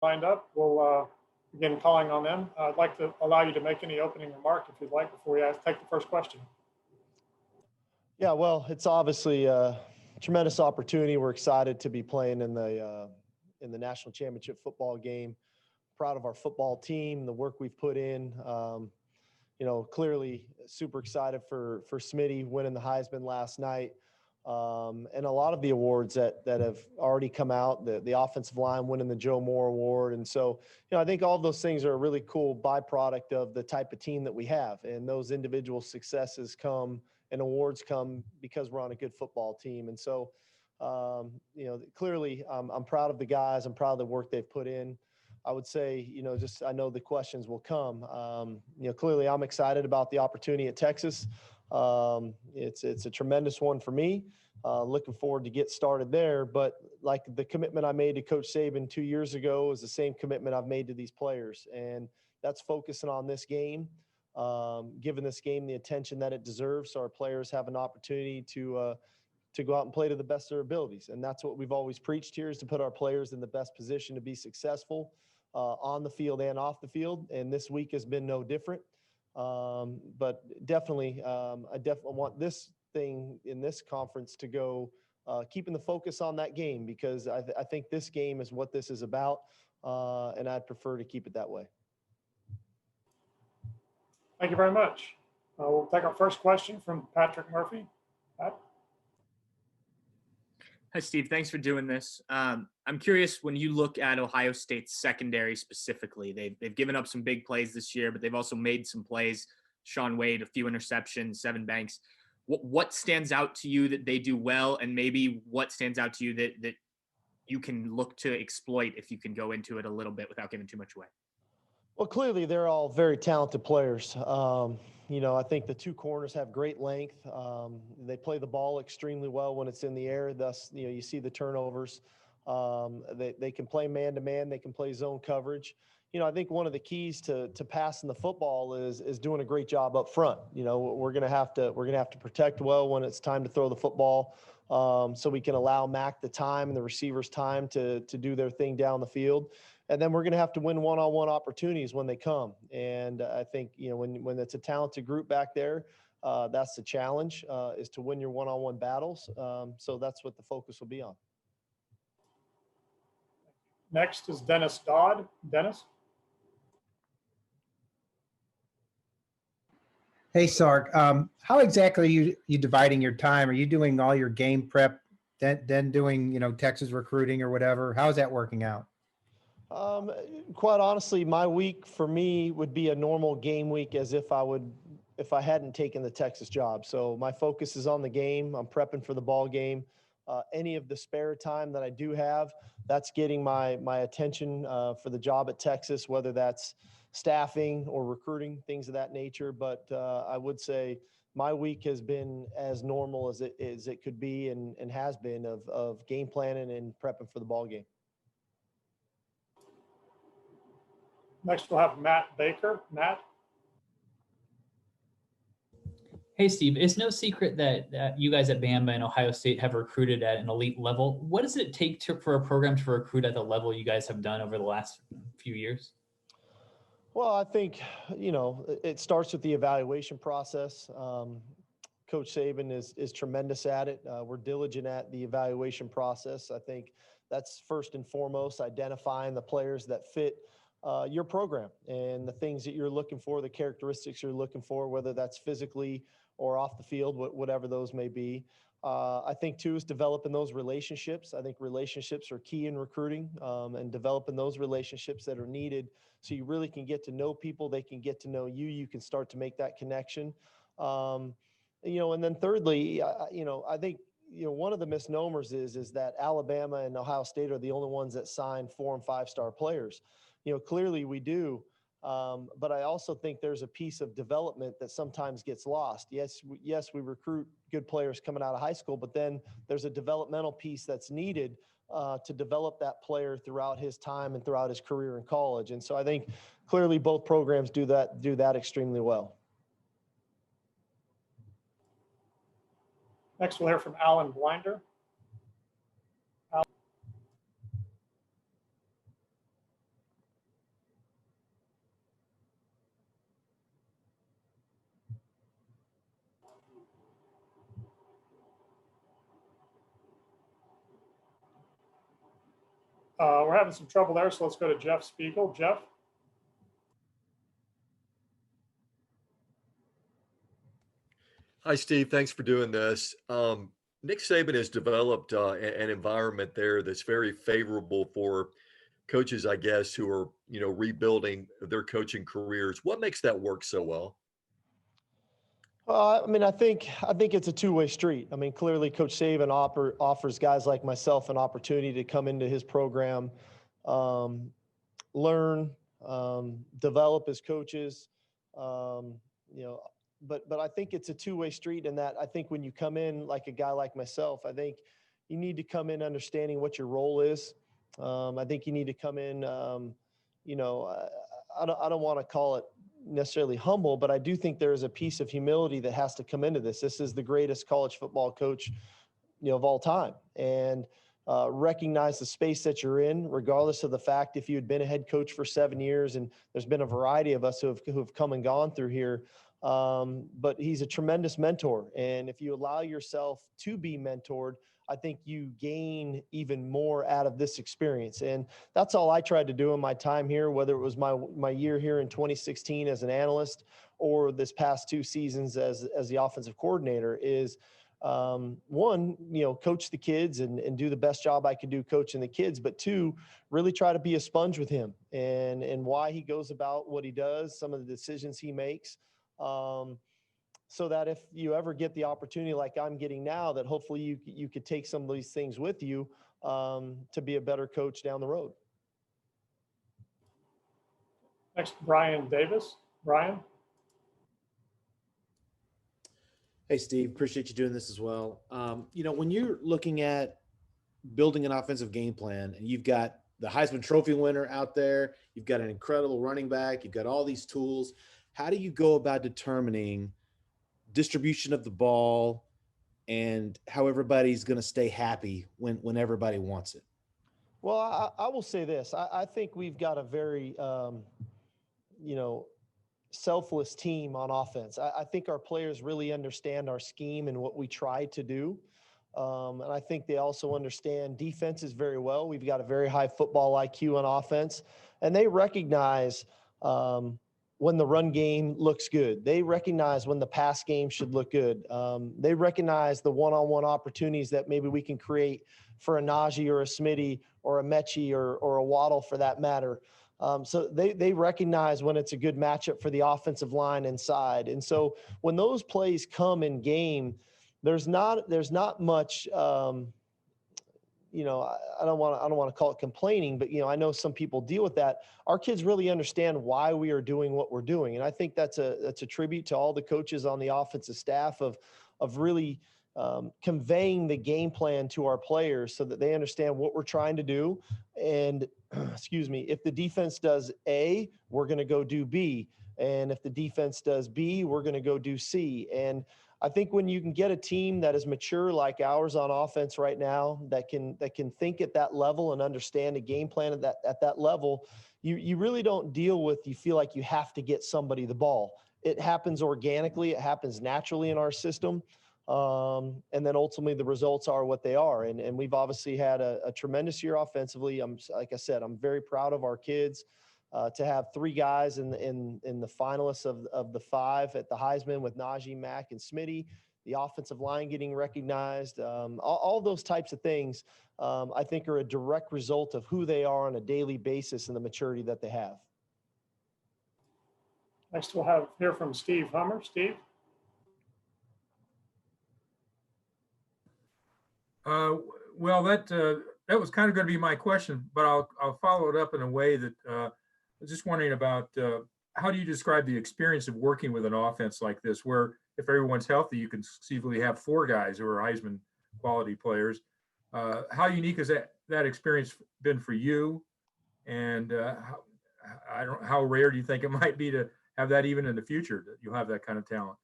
lined up. We'll begin calling on them. I'd like to allow you to make any opening remark if you'd like before we take the first question. Yeah, well, it's obviously a tremendous opportunity. We're excited to be playing in the national championship football game. Proud of our football team, the work we've put in. Clearly super excited for Smitty winning the Heisman last night. And a lot of the awards that have already come out, the offensive line winning the Joe Moore Award. And so, I think all of those things are a really cool byproduct of the type of team that we have. And those individual successes come and awards come because we're on a good football team. And so, clearly I'm proud of the guys. I'm proud of the work they've put in. I would say, I know the questions will come. Clearly I'm excited about the opportunity at Texas. It's a tremendous one for me. Looking forward to get started there. But like the commitment I made to Coach Saban 2 years ago is the same commitment I've made to these players. And that's focusing on this game, giving this game the attention that it deserves so our players have an opportunity to go out and play to the best of their abilities. And that's what we've always preached here, is to put our players in the best position to be successful on the field and off the field. And this week has been no different. But definitely, I definitely want this thing in this conference to go keeping the focus on that game, because I think this game is what this is about. And I'd prefer to keep it that way. Thank you very much. We'll take our first question from Patrick Murphy. Pat? Hi, Steve. Thanks for doing this. I'm curious, when you look at Ohio State's secondary specifically, they've given up some big plays this year, but they've also made some plays. Sean Wade, a few interceptions, Seven Banks. What stands out to you that they do well, and maybe what stands out to you that you can look to exploit, if you can go into it a little bit without giving too much away? Well, clearly they're all very talented players. I think the two corners have great length. They play the ball extremely well when it's in the air. Thus, you see the turnovers. They can play man-to-man. They can play zone coverage. I think one of the keys to passing the football is doing a great job up front. We're gonna have to protect well when it's time to throw the football, so we can allow Mac the time and the receivers time to do their thing down the field. And then we're going to have to win one-on-one opportunities when they come. And I think, when it's a talented group back there, that's the challenge, is to win your one-on-one battles. So that's what the focus will be on. Next is Dennis Dodd. Dennis? Hey, Sark. How exactly are you dividing your time? Are you doing all your game prep, then doing, Texas recruiting or whatever? How is that working out? Quite honestly, my week for me would be a normal game week, as if I hadn't taken the Texas job. So my focus is on the game. I'm prepping for the ball game. Any of the spare time that I do have, that's getting my attention for the job at Texas, whether that's staffing or recruiting, things of that nature. But I would say my week has been as normal as it could be and has been of game planning and prepping for the ball game. Next, we'll have Matt Baker. Matt? Hey, Steve, it's no secret that you guys at Bama and Ohio State have recruited at an elite level. What does it take for a program to recruit at the level you guys have done over the last few years? Well, I think, it starts with the evaluation process. Coach Saban is tremendous at it. We're diligent at the evaluation process. I think that's first and foremost, identifying the players that fit your program and the things that you're looking for, the characteristics you're looking for, whether that's physically or off the field, whatever those may be. I think too is developing those relationships. I think relationships are key in recruiting, and developing those relationships that are needed so you really can get to know people. They can get to know you. You can start to make that connection. And then thirdly, I think, one of the misnomers is that Alabama and Ohio State are the only ones that sign 4- and 5-star players. Clearly we do. But I also think there's a piece of development that sometimes gets lost. Yes, we recruit good players coming out of high school, but then there's a developmental piece that's needed to develop that player throughout his time and throughout his career in college. And so I think clearly both programs do that extremely well. Next, we'll hear from Alan Blinder. Alan. We're having some trouble there, so let's go to Jeff Spiegel. Jeff? Hi, Steve. Thanks for doing this. Nick Saban has developed an environment there that's very favorable for coaches, I guess, who are, rebuilding their coaching careers. What makes that work so well? I mean, I think it's a two-way street. I mean, clearly, Coach Saban offers guys like myself an opportunity to come into his program, learn, develop as coaches. Um, you know, but I think it's a two-way street in that I think when you come in like a guy like myself, I think you need to come in understanding what your role is. I think you need to come in, you know, I don't want to call it necessarily humble, but I do think there is a piece of humility that has to come into this. This is the greatest college football coach, of all time, and recognize the space that you're in, regardless of the fact if you had been a head coach for 7 years, and there's been a variety of us who have come and gone through here. But he's a tremendous mentor, and if you allow yourself to be mentored, I think you gain even more out of this experience. And that's all I tried to do in my time here, whether it was my year here in 2016 as an analyst or this past 2 seasons as the offensive coordinator, is one, coach the kids and do the best job I could do coaching the kids, but 2, really try to be a sponge with him and why he goes about what he does, some of the decisions he makes. So that if you ever get the opportunity like I'm getting now, that hopefully you could take some of these things with you to be a better coach down the road. Next, Brian Davis. Brian? Hey, Steve, appreciate you doing this as well. When you're looking at building an offensive game plan and you've got the Heisman Trophy winner out there, you've got an incredible running back, you've got all these tools, how do you go about determining distribution of the ball and how everybody's going to stay happy when everybody wants it? Well, I will say this. I think we've got a very, selfless team on offense. I think our players really understand our scheme and what we try to do. And I think they also understand defenses very well. We've got a very high football IQ on offense, and they recognize when the run game looks good. They recognize when the pass game should look good. They recognize the one-on-one opportunities that maybe we can create for a Najee or a Smitty or a Mechie or a Waddle for that matter. So they recognize when it's a good matchup for the offensive line inside. And so when those plays come in game, there's not much, I don't want to call it complaining, but, I know some people deal with that. Our kids really understand why we are doing what we're doing. And I think that's a tribute to all the coaches on the offensive staff of really conveying the game plan to our players so that they understand what we're trying to do. And excuse me, if the defense does A, we're going to go do B. And if the defense does B, we're going to go do C. And I think when you can get a team that is mature like ours on offense right now, that can think at that level and understand a game plan at that level, you really don't deal with, you feel like you have to get somebody the ball. It happens organically. It happens naturally in our system. And then ultimately the results are what they are. And we've obviously had a tremendous year offensively. Like I said, I'm very proud of our kids. To have 3 guys in the finalists of the 5 at the Heisman with Najee, Mack, and Smitty, the offensive line getting recognized, all those types of things, I think are a direct result of who they are on a daily basis and the maturity that they have. Next, we'll hear from Steve Hummer. Steve? Well, that was kind of going to be my question, but I'll follow it up in a way that I was just wondering about how do you describe the experience of working with an offense like this, where if everyone's healthy, you can conceivably have 4 guys who are Heisman quality players. How unique has that experience been for you? And how rare do you think it might be to have that even in the future, that you'll have that kind of talent?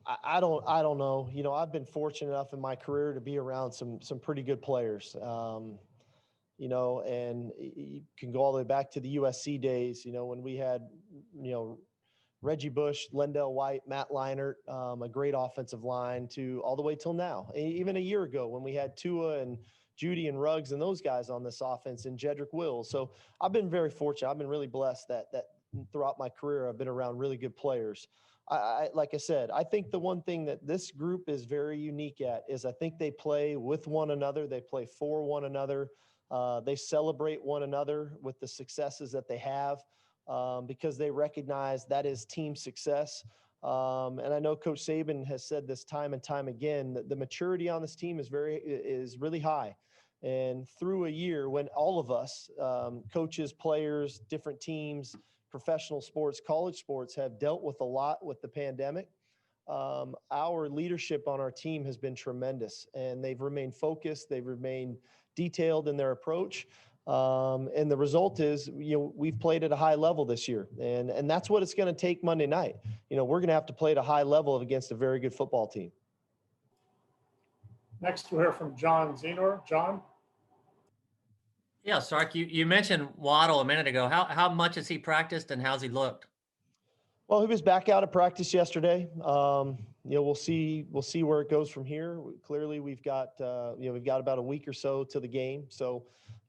I don't know. I've been fortunate enough in my career to be around some pretty good players. And you can go all the way back to the USC days, when we had, Reggie Bush, Lendell White, Matt Leinart, a great offensive line, to all the way till now. Even a year ago when we had Tua and Judy and Ruggs and those guys on this offense, and Jedrick Wills. So I've been very fortunate. I've been really blessed that throughout my career, I've been around really good players. Like I said, I think the one thing that this group is very unique at is I think they play with one another. They play for one another. They celebrate one another with the successes that they have because they recognize that is team success. And I know Coach Saban has said this time and time again, that the maturity on this team is really high. And through a year when all of us, coaches, players, different teams, professional sports, college sports, have dealt with a lot with the pandemic, our leadership on our team has been tremendous, and they've remained focused. They've remained detailed in their approach. And the result is, we've played at a high level this year, and that's what it's going to take Monday night. We're going to have to play at a high level against a very good football team. Next, we'll hear from John Zenor. John? Yeah, Sark, you mentioned Waddle a minute ago. How much has he practiced and how's he looked? Well, he was back out of practice yesterday. We'll see where it goes from here. Clearly, we've got about a week or so to the game. So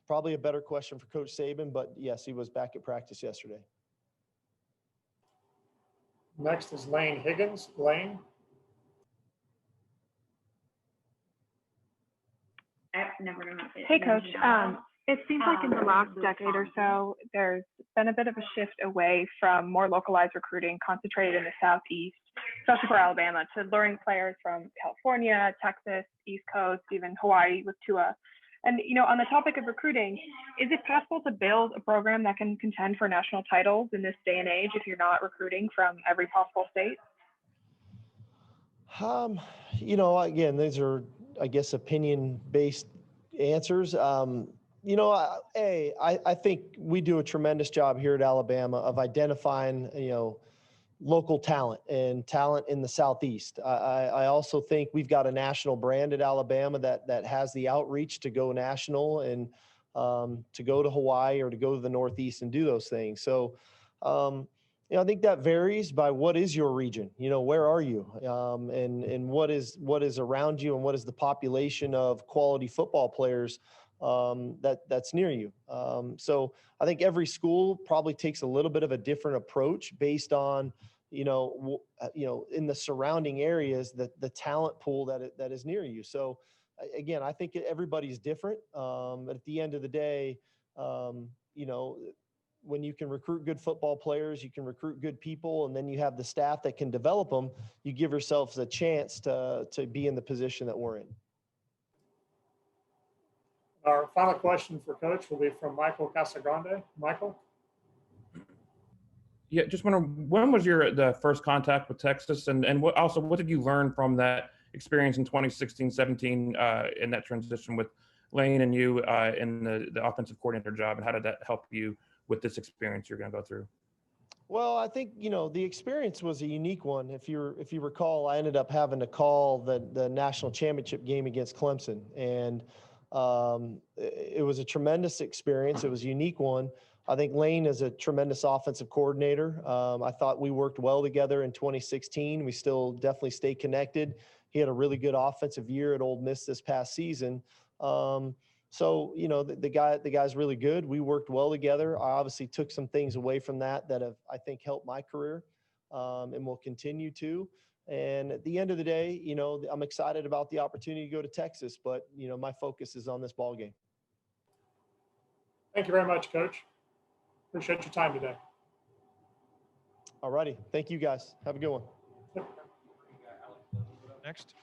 probably a better question for Coach Saban, but yes, he was back at practice yesterday. Next is Lane Higgins. Lane? Hey, Coach. It seems like in the last decade or so, there's been a bit of a shift away from more localized recruiting concentrated in the Southeast, especially for Alabama, to luring players from California, Texas, East Coast, even Hawaii with Tua. And, on the topic of recruiting, is it possible to build a program that can contend for national titles in this day and age if you're not recruiting from every possible state? Again, these are, I guess, opinion-based answers. I think we do a tremendous job here at Alabama of identifying, local talent and talent in the Southeast. I also think we've got a national brand at Alabama that has the outreach to go national and to go to Hawaii or to go to the Northeast and do those things. So, I think that varies by what is your region, where are you, and what is around you, and what is the population of quality football players that's near you. So I think every school probably takes a little bit of a different approach based on, in the surrounding areas, the talent pool that is near you. So again, I think everybody's different. But at the end of the day, when you can recruit good football players, you can recruit good people, and then you have the staff that can develop them, you give yourselves a chance to be in the position that we're in. Our final question for Coach will be from Michael Casagrande. Michael? Yeah, just wondering, when was the first contact with Texas, and what did you learn from that experience in 2016-17 in that transition with Lane and you in the offensive coordinator job, and how did that help you with this experience you're going to go through? Well, I think, the experience was a unique one. If you recall, I ended up having to call the national championship game against Clemson, and it was a tremendous experience. It was a unique one. I think Lane is a tremendous offensive coordinator. I thought we worked well together in 2016. We still definitely stay connected. He had a really good offensive year at Ole Miss this past season. So, the guy's really good. We worked well together. I obviously took some things away from that have, I think, helped my career and will continue to. And at the end of the day, I'm excited about the opportunity to go to Texas, but, my focus is on this ball game. Thank you very much, Coach. Appreciate your time today. All righty. Thank you, guys. Have a good one. Yep. Next.